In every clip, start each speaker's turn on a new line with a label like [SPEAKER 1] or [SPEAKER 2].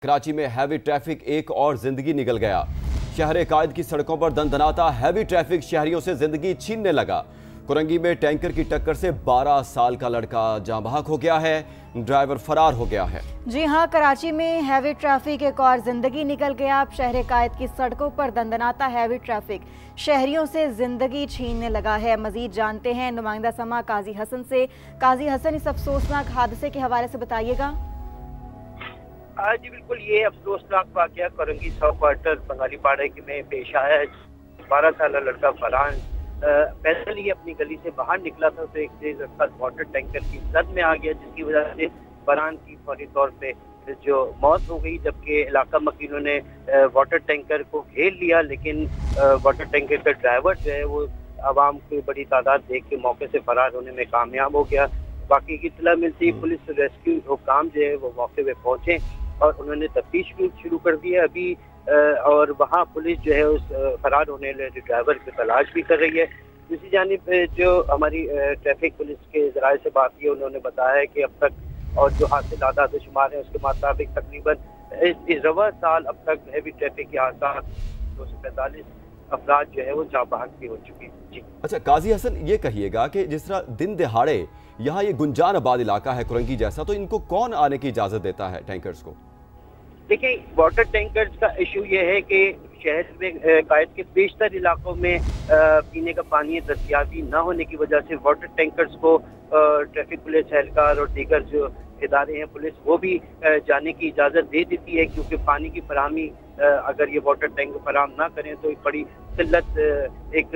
[SPEAKER 1] कराची में heavy traffic एक और जिंदगी निकल गया। शहर कायद की सड़कों पर दनदनाता हैवी ट्रैफिक शहरियों से जिंदगी छीनने लगा। कुरंगी में टैंकर की टक्कर से 12 साल का लड़का जाँ बहक हो गया है, ड्राइवर फरार हो गया है।
[SPEAKER 2] जी हां, कराची में हैवी ट्रैफिक एक और जिंदगी निकल गया। अब शहर कायद की सड़कों पर दनदनाता हैवी ट्रैफिक शहरियों से जिंदगी छीनने लगा है। मजीद जानते हैं नुमाइंदा समा काजी हसन से। काजी हसन, इस अफसोसनाक हादसे के हवाले से बताइएगा।
[SPEAKER 3] जी बिल्कुल, ये अफसोसनाक वाक़या कुरंगी सब क्वार्टर बंगाली पाड़े में पेश आया है। 12 साल लड़का फरहान पैदल ही अपनी गली से बाहर निकला था तो एक तेज रफ्तार वाटर टैंकर की जद में आ गया, जिसकी वजह से फरहान की फौरी तौर पे जो मौत हो गई। जबकि इलाका मकीनों ने वाटर टैंकर को घेर लिया, लेकिन वाटर टैंकर का ड्राइवर जो है वो आवाम की बड़ी तादाद देख के मौके से फरार होने में कामयाब हो गया। बाकी की इत्तला मिलती पुलिस रेस्क्यू हुकाम जो है वो मौके पे पहुंचे और उन्होंने तफ्तीश भी शुरू कर दी है अभी। और वहाँ पुलिस जो है उस फरार होने वाले ड्राइवर की तलाश भी कर रही है। दूसरी जानिब जो हमारी ट्रैफिक पुलिस के ज़राए से बात की, उन्होंने बताया है कि अब तक और जो हादसे शुमार है उसके मुताबिक तकरीबन इस रवा साल अब तक हैवी ट्रैफिक के हादसा 245 अफराद जो है वो जाँ बहक भी हो चुके हैं। जी
[SPEAKER 1] अच्छा काजी हसन, ये कहिएगा कि जिस तरह दिन दिहाड़े यहाँ ये गुंजान आबाद इलाका है कुरंगी जैसा, तो इनको कौन आने की इजाजत देता है टैंकर्स को?
[SPEAKER 3] देखिए, वाटर टैंकर्स का इशू ये है कि शहर में कायद के बेशतर इलाकों में पीने का पानी दस्तयाबी न होने की वजह से वाटर टैंकर्स को ट्रैफिक पुलिस एहलकार और दीगर जो इदारे हैं पुलिस वो भी जाने की इजाज़त दे देती है, क्योंकि पानी की फराहमी अगर ये वाटर टैंक फराहम ना करें तो एक बड़ी किल्लत, एक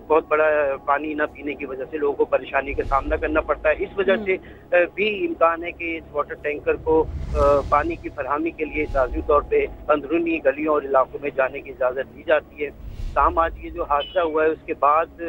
[SPEAKER 3] बहुत बड़ा पानी ना पीने की वजह से लोगों को परेशानी का सामना करना पड़ता है। इस वजह से भी इम्कान है कि इस वाटर टैंकर को पानी की फराहमी के लिए लाज़मी तौर पे अंदरूनी गलियों और इलाकों में जाने की इजाज़त दी जाती है। ताहम आज ये जो हादसा हुआ है उसके बाद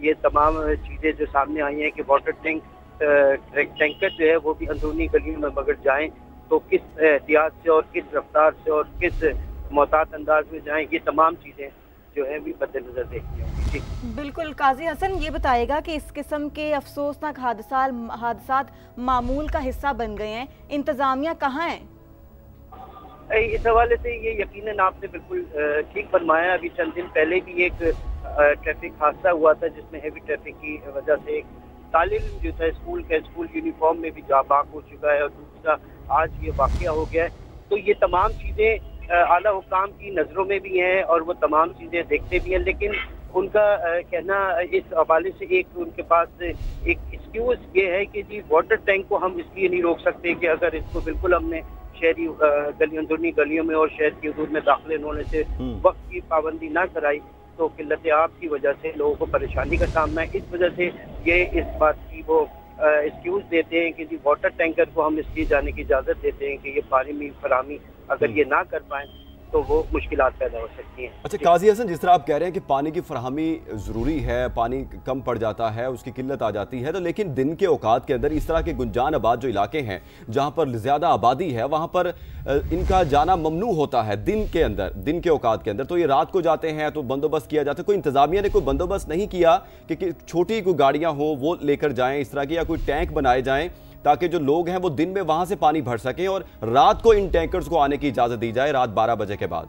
[SPEAKER 3] ये तमाम चीज़ें जो सामने आई हैं कि वाटर टैंकर जो है वो भी अंदरूनी गलियों में मगर जाएं तो किस एहतियात से और किस रफ्तार से और किस मोहतात अंदाज में जाएं, ये तमाम चीज़ें जो है भी मद्देनजर देखनी होंगी।
[SPEAKER 2] बिल्कुल काजी हसन, ये बताएगा कि इस किस्म के अफसोसनाक हादसात मामूल का हिस्सा बन गए हैं, इंतजामिया कहाँ है?
[SPEAKER 3] इस हवाले से ये यकीनन आपने बिल्कुल ठीक फरमाया। अभी चंद दिन पहले भी एक ट्रैफिक हादसा हुआ था जिसमें हैवी ट्रैफिक की वजह से एक तालिब जो था स्कूल यूनिफॉर्म में भी जाँ बहक हो चुका है और दूसरा आज ये वाक़या हो गया है। तो ये तमाम चीज़ें आला हुकाम की नज़रों में भी हैं और वो तमाम चीज़ें देखते भी हैं, लेकिन उनका कहना इस हवाले से एक उनके पास एक एक्सक्यूज़ ये है कि जी वाटर टैंक को हम इसलिए नहीं रोक सकते कि अगर इसको बिल्कुल हमने शहरी अंदरूनी गलियों में और शहर की हदूद में दाखिल होने से वक्त की पाबंदी ना कराई तो किल्लत आब की वजह से लोगों को परेशानी का सामना है। इस वजह से ये इस बात की वो एक्सक्यूज देते हैं कि जी वाटर टैंकर को हम इसलिए जाने की इजाज़त देते हैं कि ये पानी फराहमी अगर ये ना कर पाएँ तो वो मुश्किलात पैदा हो सकती हैं।
[SPEAKER 1] अच्छा काजी हसन, जिस तरह आप कह रहे हैं कि पानी की फराहमी ज़रूरी है, पानी कम पड़ जाता है, उसकी किल्लत आ जाती है, तो लेकिन दिन के औकात के अंदर इस तरह के गुंजान आबाद जो इलाके हैं जहाँ पर ज़्यादा आबादी है वहाँ पर इनका जाना ममनू होता है दिन के अंदर, दिन के औकात के अंदर। तो ये रात को जाते हैं तो बंदोबस्त किया जाता है, कोई इंतज़ामिया ने कोई बंदोबस्त नहीं किया कि छोटी कोई गाड़ियाँ हों वो लेकर जाएँ इस तरह की, या कोई टैंक बनाए जाएँ ताकि जो लोग हैं वो दिन में वहां से पानी भर सकें और रात को इन टैंकर्स को आने की इजाजत दी जाए रात 12 बजे के बाद?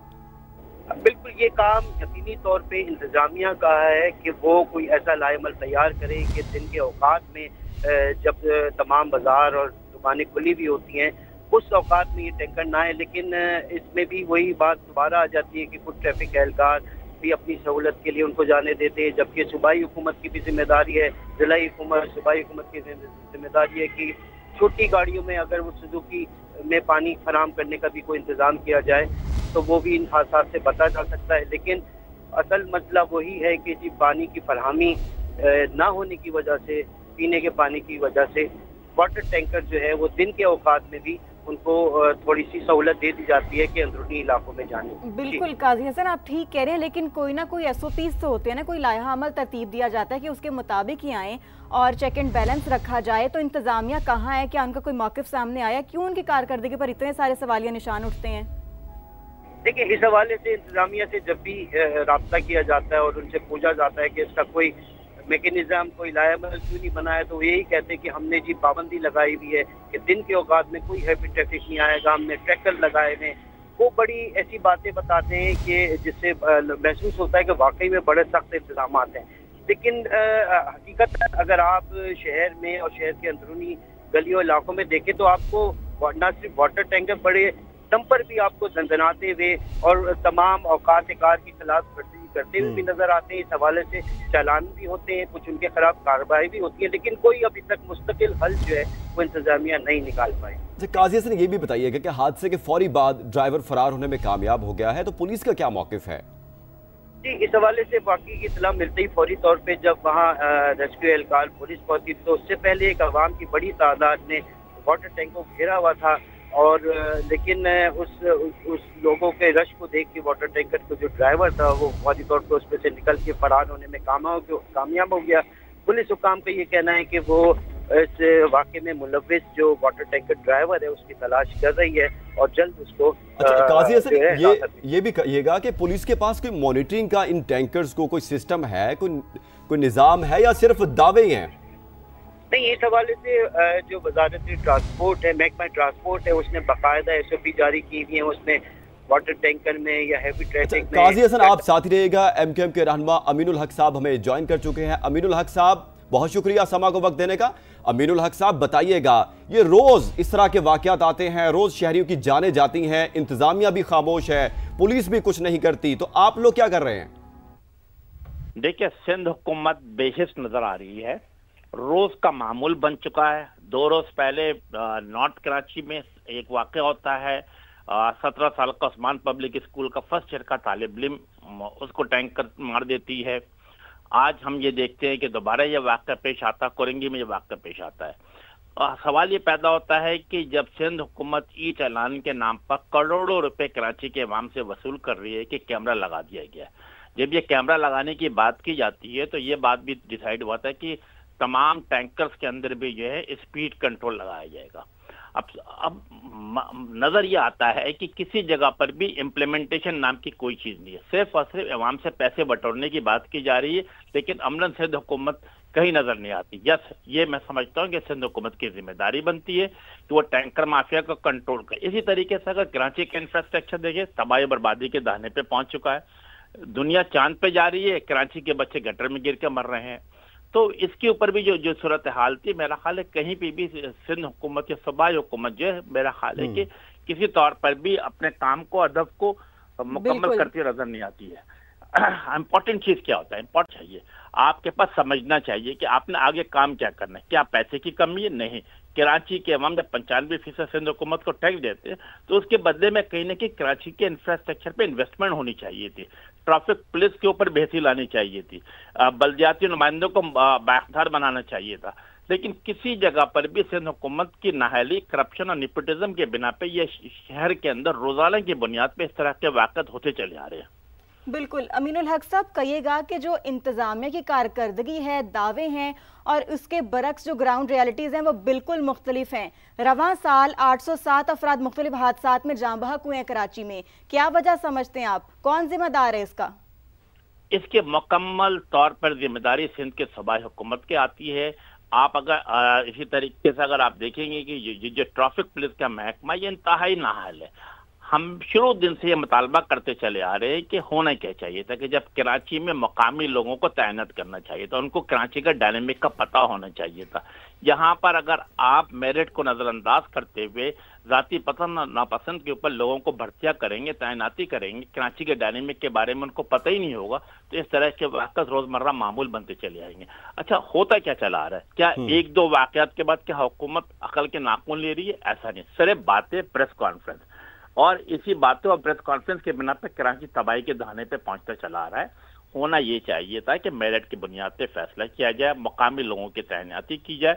[SPEAKER 3] बिल्कुल, ये काम यकीनी तौर पे इंतजामिया का है कि वो कोई ऐसा लाएमल तैयार करे कि दिन के औकात में जब तमाम बाजार और दुकानें खुली भी होती हैं उस औकात में ये टैंकर ना आए। लेकिन इसमें भी वही बात दोबारा आ जाती है कि कुछ ट्रैफिक एहलकार भी अपनी सहूलत के लिए उनको जाने देते हैं, जबकि सूबाई हुकूमत की भी जिम्मेदारी है, जिलाई हुकूमत सूबाई हुकूमत की जिम्मेदारी है कि छोटी गाड़ियों में अगर वो सुजुकी में पानी फराहम करने का भी कोई इंतज़ाम किया जाए तो वो भी इन हादसा से बचा जा सकता है। लेकिन असल मसला वही है कि जी पानी की फराहमी ना होने की वजह से, पीने के पानी की वजह से वाटर टैंकर जो है वो दिन के औकात में भी उनको थोड़ी सी सहूलत दे दी जाती है कि अंदरूनी इलाकों में जाने।
[SPEAKER 2] बिल्कुल काजी हसन, आप ठीक कह रहे हैं, लेकिन कोई ना कोई SOPs तो होते हैं ना, कोई लाया अमल तरतीब दिया जाता है कि उसके मुताबिक ही आएँ और चेक एंड बैलेंस रखा जाए। तो इंतज़ामिया कहाँ है? क्या उनका कोई मौक़िफ़ सामने आया? क्यों उनकी कारकर्दगी पर इतने सारे सवालिया निशान उठते हैं?
[SPEAKER 3] देखिए, इस हवाले से इंतज़ामिया से जब भी रब्ता किया जाता है और उनसे पूछा जाता है कि इसका कोई میکینزم کوئی لائبل کیوں نہیں بنایا، تو یہی کہتے ہیں کہ ہم نے جی پابندی لگائی ہوئی ہے کہ دن کے اوقات میں کوئی ہیوی ٹریفک نہیں آئے گا، ہم نے ٹریکر لگائے ہوئے. وہ بڑی ایسی باتیں بتاتے ہیں کہ جس سے محسوس ہوتا ہے کہ واقعی میں بڑے سخت انتظامات ہیں. لیکن حقیقت اگر آپ شہر میں اور شہر کے اندرونی گلیوں علاقوں میں دیکھیں تو آپ کو نہ صرف واٹر ٹینکر بڑے ڈمپر بھی آپ کو دندناتے ہوئے اور تمام اوقات کار کی خلاف ورزی کرتے ہوئے بھی نظر آتے ہیں. اس حوالے سے چالان بھی ہوتے ہیں، کچھ ان کے خلاف کارروائی بھی ہوتی ہے، لیکن کوئی ابھی تک مستقل حل جو ہے وہ انتظامیہ نہیں نکال پائے.
[SPEAKER 1] قاضی حسن یہ بھی بتائیے گا کہ حادثے کے فوری بعد ڈرائیور فرار ہونے میں کامیاب ہو گیا ہے، تو پولیس کا کیا موقف ہے؟
[SPEAKER 3] جی، اس حوالے سے واقعی کی اطلاع ملتے ہی فوری طور پہ جب وہاں ریسکیو اہلکار پولیس پہنچی تو اس سے پہلے ایک عوام کی بڑی تعداد نے واٹر ٹینک کو گھیرا ہوا تھا، اور لیکن اس لوگوں کے رش کو دیکھ کے واٹر ٹینکر کا جو ڈرائیور تھا وہ فوری طور پہ اس میں سے نکل کے فرار ہونے میں کامیاب ہو گیا. پولیس حکام کا یہ کہنا ہے کہ وہ اس واقعے میں ملوث جو واٹر ٹینکر ڈرائیور ہے اس کی تلاش کر رہی ہے اور جلد اس کو.
[SPEAKER 1] قاضی حسن یہ بھی کہیے گا کہ پولیس کے پاس کوئی مانیٹرنگ کا ان ٹینکرز کو کوئی سسٹم ہے، کوئی نظام ہے، یا صرف دعوے ہیں؟
[SPEAKER 3] نہیں، اس حوالے سے جو وزارت ٹرانسپورٹ ہے، محکمہ ٹرانسپورٹ ہے، اس نے باقاعدہ SOP جاری کی ہوئی ہیں. اس میں واٹر ٹینکر میں یا ہیوی ٹریفک میں.
[SPEAKER 1] قاضی حسن آپ ساتھ رہے گا. MQM کے رہنما امین الحق صاحب ہمیں جوائن کر چکے ہیں. امین الحق صاحب بہت شکریہ سما کو وقت دینے کا. امین الحق صاحب بتائیے گا، یہ روز اس طرح کے واقعات آتے ہیں، روز شہریوں کی جانیں جاتی ہیں، انتظامیہ بھی خاموش ہے، پولیس بھی کچھ نہیں کرتی، تو آپ لوگ کیا کر رہے ہیں؟
[SPEAKER 4] دیکھیں، سندھ حکومت بے حس نظر آ رہی ہے، روز کا معمول بن چکا ہے. 2 روز پہلے نارتھ کراچی میں ایک واقعہ ہوتا ہے، 17 سال کا عثمان پبلک اسکول کا فرسٹ ایئر کا طالب علم، اس کو ٹینکر مار دیتی ہے. آج ہم یہ دیکھتے ہیں کہ دوبارہ یہ واقعہ پیش آتا ہے، کورنگی میں یہ واقعہ پیش آتا ہے. سوال یہ پیدا ہوتا ہے کہ جب سندھ حکومت ای چالان کے نام پر کروڑوں روپے کراچی کے عوام سے وصول کر رہی ہے کہ کیمرہ لگا دیا گیا ہے. جب یہ کیمرہ لگانے کی بات کی جاتی ہے تو یہ بات بھی ڈیسائیڈ ہوا تھا کہ تمام ٹینکرز کے اندر بھی جو ہے اسپیڈ کنٹرول لگایا جائے گا. اب نظر یہ آتا ہے کہ کسی جگہ پر بھی امپلیمنٹیشن نام کی کوئی چیز نہیں ہے، صرف اور صرف عوام سے پیسے بٹورنے کی بات کی جا رہی ہے، لیکن عملاً سندھ حکومت کہیں نظر نہیں آتی. یہ میں سمجھتا ہوں کہ سندھ حکومت کی ذمہ داری بنتی ہے کہ وہ ٹینکر مافیا کو کنٹرول کرے. اسی طریقے سے اگر کراچی کا انفراسٹرکچر دیکھیں، تباہی بربادی کے دہانے پہ پہنچ چکا ہے. دنیا چاند پہ جا رہی ہے، کراچی کے بچے گٹر میں گر کے مر رہے ہیں. تو اس کے اوپر بھی جو صورتحال تھی، میرا خیال ہے کہیں پہ بھی سندھ حکومت یا صوبائی حکومت جو ہے، میرا خیال ہے کہ کسی طور پر بھی اپنے کام کو، ادب کو مکمل کرتی نظر نہیں آتی ہے. امپورٹنٹ چیز کیا ہوتا ہے؟ امپورٹنٹ چاہیے آپ کے پاس سمجھنا چاہیے کہ آپ نے آگے کام کیا کرنا ہے. کیا پیسے کی کمی ہے؟ نہیں. کراچی کے عوام جب 95% سندھ حکومت کو ٹیکس دیتے ہیں تو اس کے بدلے میں کہیں نہ کہیں کراچی کے انفراسٹرکچر پہ انویسٹمنٹ ہونی چاہیے تھی، ٹریفک پولیس کے اوپر بہتری لانی چاہیے تھی، بلدیاتی نمائندوں کو بااختیار بنانا چاہیے تھا. لیکن کسی جگہ پر بھی سندھ حکومت کی نااہلی، کرپشن اور نیپوٹزم کے بنا پہ یہ شہر کے اندر روزانہ کی بنیاد پہ اس طرح کے واقعات ہوتے چلے آ رہے ہیں.
[SPEAKER 2] بالکل. امین الحق صاحب کہیے گا کہ جو انتظامیہ کی کارکردگی ہے، دعوے ہیں، اور اس کے برعکس جو گراؤنڈ ریالٹیز ہیں وہ بالکل مختلف ہیں. رواں سال 807 افراد مختلف حادثات میں جاں بحق ہوئے ہیں کراچی میں. کیا وجہ سمجھتے ہیں آپ؟ کون ذمہ دار ہے اس کا؟
[SPEAKER 4] اس کے مکمل طور پر ذمہ داری سندھ کے صوبائی حکومت کے آتی ہے. آپ اگر اسی طریقے سے اگر آپ دیکھیں گے کہ جو ٹریفک پولیس کا محکمہ یہ انتہائی نااہل ہے. ہم شروع دن سے یہ مطالبہ کرتے چلے آ رہے ہیں کہ ہونا کیا چاہیے تھا کہ جب کراچی میں مقامی لوگوں کو تعینات کرنا چاہیے تھا، ان کو کراچی کا ڈائنامک کا پتہ ہونا چاہیے تھا. یہاں پر اگر آپ میرٹ کو نظر انداز کرتے ہوئے ذاتی پسند اور ناپسند کے اوپر لوگوں کو بھرتیاں کریں گے، تعیناتی کریں گے، کراچی کے ڈائنامک کے بارے میں ان کو پتہ ہی نہیں ہوگا، تو اس طرح کے واقعات روزمرہ معمول بنتے چلے آئیں گے. اچھا، ہوتا کیا چلا آ رہا ہے؟ کیا ایک دو واقعات کے بعد کیا حکومت عقل کے ناخن لے رہی ہے؟ ایسا نہیں. صرف باتیں، پریس کانفرنس، اور اسی باتوں اور پریس کانفرنس کے بنا پہ کراچی تباہی کے دہانے پہ پہنچتا چلا آ رہا ہے. ہونا یہ چاہیے تھا کہ میرٹ کی بنیاد پہ فیصلہ کیا جائے، مقامی لوگوں کی تعیناتی کی جائے،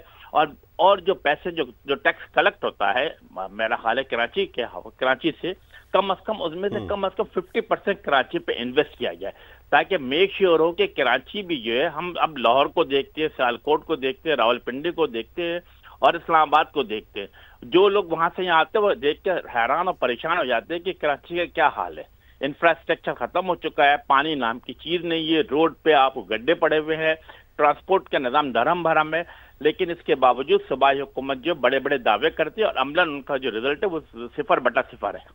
[SPEAKER 4] اور جو پیسے جو ٹیکس کلیکٹ ہوتا ہے میرا خیال ہے کراچی سے کم از کم اس میں سے کم از کم 50% کراچی پہ انویسٹ کیا جائے، تاکہ میک شیور ہو کہ کراچی بھی جو ہے، ہم اب لاہور کو دیکھتے ہیں، سیالکوٹ کو دیکھتے ہیں، راولپنڈی کو دیکھتے ہیں اور اسلام آباد کو دیکھتے ہیں. جو لوگ وہاں سے یہاں آتے ہیں وہ دیکھ کے حیران اور پریشان ہو جاتے ہیں کہ کراچی کا کیا حال ہے. انفراسٹرکچر ختم ہو چکا ہے، پانی نام کی چیز نہیں ہے، روڈ پہ آپ گڈھے پڑے ہوئے ہیں، ट्रांसपोर्ट का निज़ाम धर्म भरम है, लेकिन इसके बावजूद सूबाई हुकूमत जो बड़े बड़े दावे करती है और अमलन उनका जो रिजल्ट है वो 0/0 है।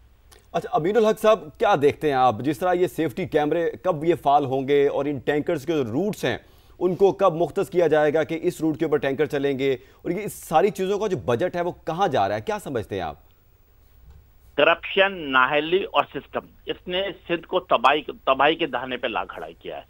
[SPEAKER 1] अच्छा अमीनुल हक साहब, क्या देखते हैं आप, जिस तरह ये सेफ्टी कैमरे कब ये फाल होंगे और इन टैंकर्स के जो रूट्स हैं उनको कब मुख्तस किया जाएगा कि इस रूट के ऊपर टैंकर चलेंगे, और ये इस सारी चीज़ों का जो बजट है वो कहाँ जा रहा है, क्या समझते हैं आप?
[SPEAKER 4] करप्शन, नाहली और सिस्टम, इसने सिंध को तबाही के दहाने पे ला खड़ा किया है।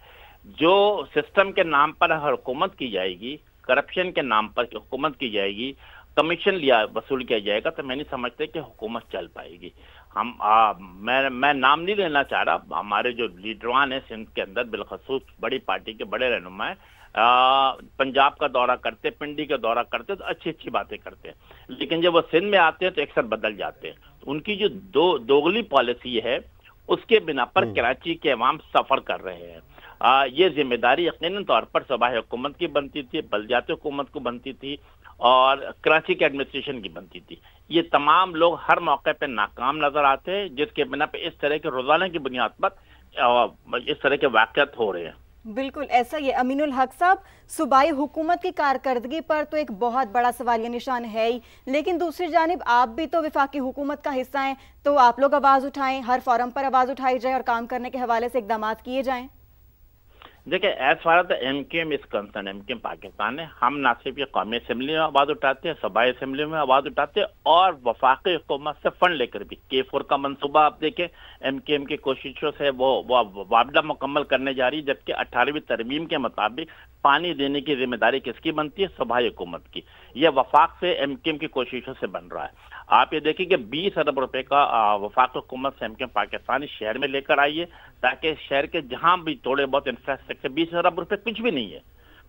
[SPEAKER 4] जो सिस्टम के नाम पर हुकूमत की जाएगी, करप्शन के नाम पर हुकूमत की जाएगी, कमीशन वसूल किया जाएगा, तो मैं नहीं समझते कि हुकूमत चल पाएगी। मैं नाम नहीं लेना चाह रहा, हमारे जो लीडरान है सिंध के अंदर, बिलखसूस बड़ी पार्टी के बड़े रहनुमा है, पंजाब का दौरा करते, पिंडी का दौरा करते तो अच्छी अच्छी बातें करते हैं, लेकिन जब वो सिंध में आते हैं तो अक्सर बदल जाते हैं। उनकी जो दोगली पॉलिसी है उसके बिना पर कराची के अवाम सफर कर रहे हैं। ये जिम्मेदारी यकीनन तौर पर सूबाई हुकूमत की बनती थी, बलदियाती हुकूमत को बनती थी और कराची के एडमिनिस्ट्रेशन की बनती थी। ये तमाम लोग हर मौके पे नाकाम नजर आते हैं, जिसके बिना पे इस तरह के रोजाना की बुनियाद पर इस तरह के वाक़यात हो रहे हैं।
[SPEAKER 2] बिल्कुल ऐसा ही है अमीनुल हक साहब, सूबाई हुकूमत की कारकर्दगी पर तो एक बहुत बड़ा सवालिया निशान है ही, लेकिन दूसरी जानिब आप भी तो वफाकी हुकूमत का हिस्सा हैं, तो आप लोग आवाज़ उठाएं, हर फोरम पर आवाज़ उठाई जाए और काम करने के हवाले से इकदाम किए जाएं।
[SPEAKER 4] देखिए, as far as MKM is concern, MKM Pakistan है, हम ना सिर्फ ये कौमी असेंबली में आवाज़ उठाते हैं, सूबाई असेंबली में आवाज़ उठाते हैं और वफाकी हुकूमत से फंड लेकर भी। K4 का मनसूबा आप देखें, एमकेएम की कोशिशों से वो वापडा मुकम्मल करने जा रही है, जबकि 18वीं तरमीम के मुताबिक पानी देने की जिम्मेदारी किसकी बनती है? सूबाई हुकूमत की। यह वफाक से एमकेएम की कोशिशों से बन रहा है। आप ये देखिए कि 20 अरब रुपए का वफाक हुकूमत से एमकेएम पाकिस्तान इस शहर में लेकर आई है, ताकि शहर के जहां भी थोड़े बहुत इंफ्रास्ट्रक्चर, 20 अरब रुपए कुछ भी नहीं है,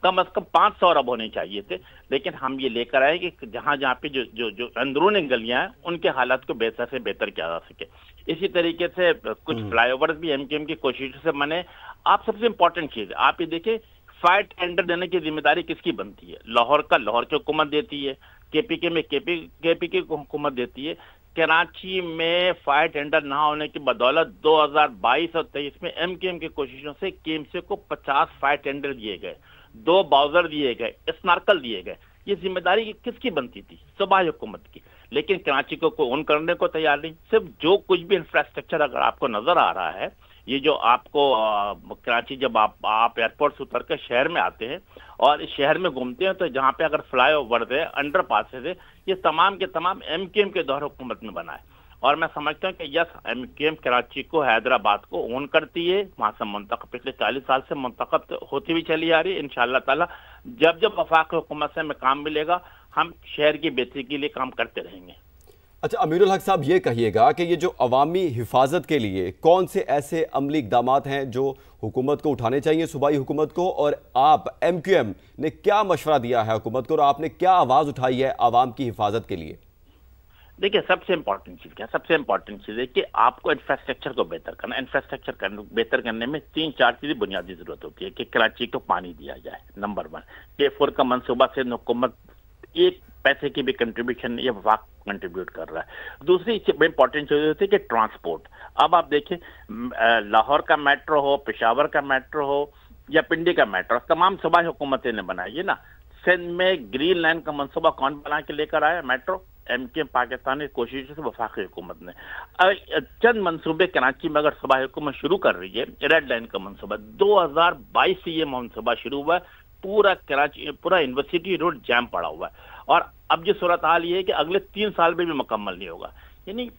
[SPEAKER 4] कम से कम 500 अरब होने चाहिए थे, लेकिन हम ये लेकर आए कि जहां जहां पे जो अंदरूनी गलियां हैं उनके हालात को बेहतर से बेहतर किया जा सके। इसी तरीके से कुछ फ्लाईओवर्स भी एमकेएम की कोशिशों से बने। आप सबसे इंपॉर्टेंट चीज आप ये देखिए, फायर टेंडर देने की जिम्मेदारी किसकी बनती है? लाहौर की हुकूमत देती है, केपीके में केपी की हुकूमत देती है। कराची में फायर टेंडर ना होने की बदौलत 2022 और 23 में एमकेएम की कोशिशों से केएमसी को 50 फायर टेंडर दिए गए, 2 बाउजर दिए गए, स्नार्कल दिए गए। ये जिम्मेदारी किसकी बनती थी? सूबाई हुकूमत की। लेकिन कराची को कोई ऑन करने को तैयार नहीं। सिर्फ जो कुछ भी इंफ्रास्ट्रक्चर अगर आपको नजर आ रहा है, ये जो आपको कराची, जब आप एयरपोर्ट से उतर कर शहर में आते हैं और इस शहर में घूमते हैं, तो जहाँ पे अगर फ्लाई ओवर है, अंडर पासेज है, ये तमाम के तमाम एमकेएम के दौर हुकूमत में बना है। और मैं समझता हूँ कि यस, एमकेएम कराची को, हैदराबाद को ओन करती है, वहाँ से मुंतखब पिछले 40 साल से मुंतखब होती हुई चली आ रही है। इंशाअल्लाह ताला जब वफाक हुकूमत से हमें काम मिलेगा, हम शहर की बेहतरी के लिए काम करते रहेंगे।
[SPEAKER 1] अच्छा अमीरुल हक साहब, ये कहिएगा कि ये जो अवामी हिफाजत के लिए कौन से ऐसे अमली इक़दामात हैं जो हुकूमत को उठाने चाहिए, सूबाई हुकूमत को, और आप एमक्यूएम ने क्या मशवरा दिया है हुकूमत को और आपने क्या आवाज़ उठाई है आवाम की हिफाजत के लिए?
[SPEAKER 4] देखिए, सबसे इंपॉर्टेंट चीज़ क्या है? सबसे इंपॉर्टेंट चीज़ है कि आपको इंफ्रास्ट्रक्चर को बेहतर करना। इंफ्रास्ट्रक्चर बेहतर करने में 3-4 चीज़ें बुनियादी ज़रूरत होती है कि कराची को पानी दिया जाए, नंबर 1। K4 का मनसूबा से हुकूमत 1 पैसे की भी कंट्रीब्यूशन ये वफाक कंट्रीब्यूट कर रहा है। दूसरी इंपॉर्टेंट चीज होती है कि ट्रांसपोर्ट। अब आप देखिए, लाहौर का मेट्रो हो, पेशावर का मेट्रो हो या पिंडी का मेट्रो, तमाम सूबाई हुकूमतें ने बनाई है ना। सिंध में ग्रीन लाइन का मनसूबा कौन बना के लेकर आया? मेट्रो, एमकेएम पाकिस्तान की कोशिश से वफाकी हुकूमत ने। चंद मनसूबे कराची में अगर सूबाई हुकूमत शुरू कर रही है, रेड लाइन का मनसूबा 2022 से ये मनसूबा शुरू हुआ है। पूरा कराची, पूरा यूनिवर्सिटी रोड जैम पड़ा हुआ है और अब जो सूरत हाल ये है कि अगले 3 साल में भी मुकम्मल नहीं होगा। यानी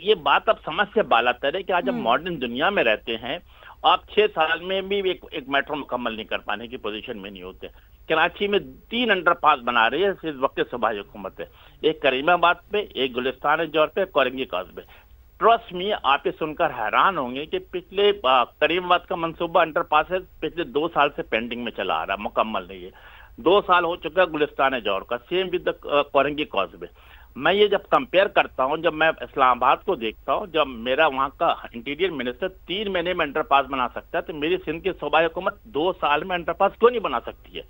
[SPEAKER 4] ये बात अब समझ से बालातर है कि आज हम मॉडर्न दुनिया में रहते हैं, आप 6 साल में भी एक मेट्रो मुकम्मल नहीं कर पाने की पोजीशन में नहीं होते। कराची में 3 अंडरपास बना रही है इस वक्त सूबाई हुकूमत है, एक करीमाबाद पे, एक गुलिस्तान जोर पे, कोरंगी काज पे। ट्रस्ट में आप ये सुनकर हैरान होंगे कि पिछले करीमाबाद का मंसूबा अंडरपास है, पिछले 2 साल से पेंडिंग में चला आ रहा है, मुकम्मल नहीं है। 2 साल हो चुका है गुलिस्तान जौर का, सेम विद कोरंगी कॉजवे। मैं ये जब कंपेयर करता हूँ, जब मैं इस्लामाबाद को देखता हूँ, जब मेरा वहाँ का इंटीरियर मिनिस्टर 3 महीने में अंडरपास बना सकता है, तो मेरी सिंध की सूबाई हुकूमत 2 साल में अंडरपास क्यों नहीं बना सकती है?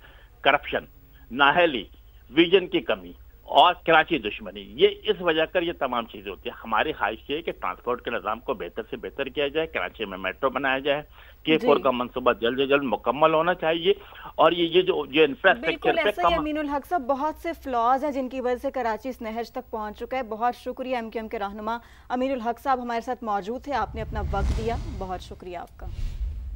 [SPEAKER 4] करप्शन, नाहली, विजन की कमी اور کراچی دشمنی، یہ اس وجہ کر یہ تمام چیزیں ہوتی ہیں. ہماری خواہش یہ ہے کہ ٹرانسپورٹ کے نظام کو بہتر سے بہتر کیا جائے، کراچی میں میٹرو بنایا جائے، K4 کا منصوبہ جلد سے جلد مکمل ہونا چاہیے، اور یہ جو انفراسٹرکچر
[SPEAKER 2] بالکل ایسا ہی امین الحق صاحب، بہت سے فلاز ہیں جن کی وجہ سے کراچی اس نہج تک پہنچ چکا ہے. بہت شکریہ MQM کے رہنما امین الحق صاحب ہمارے ساتھ موجود تھے، آپ نے اپنا وقت دیا، بہت شکریہ آپ کا.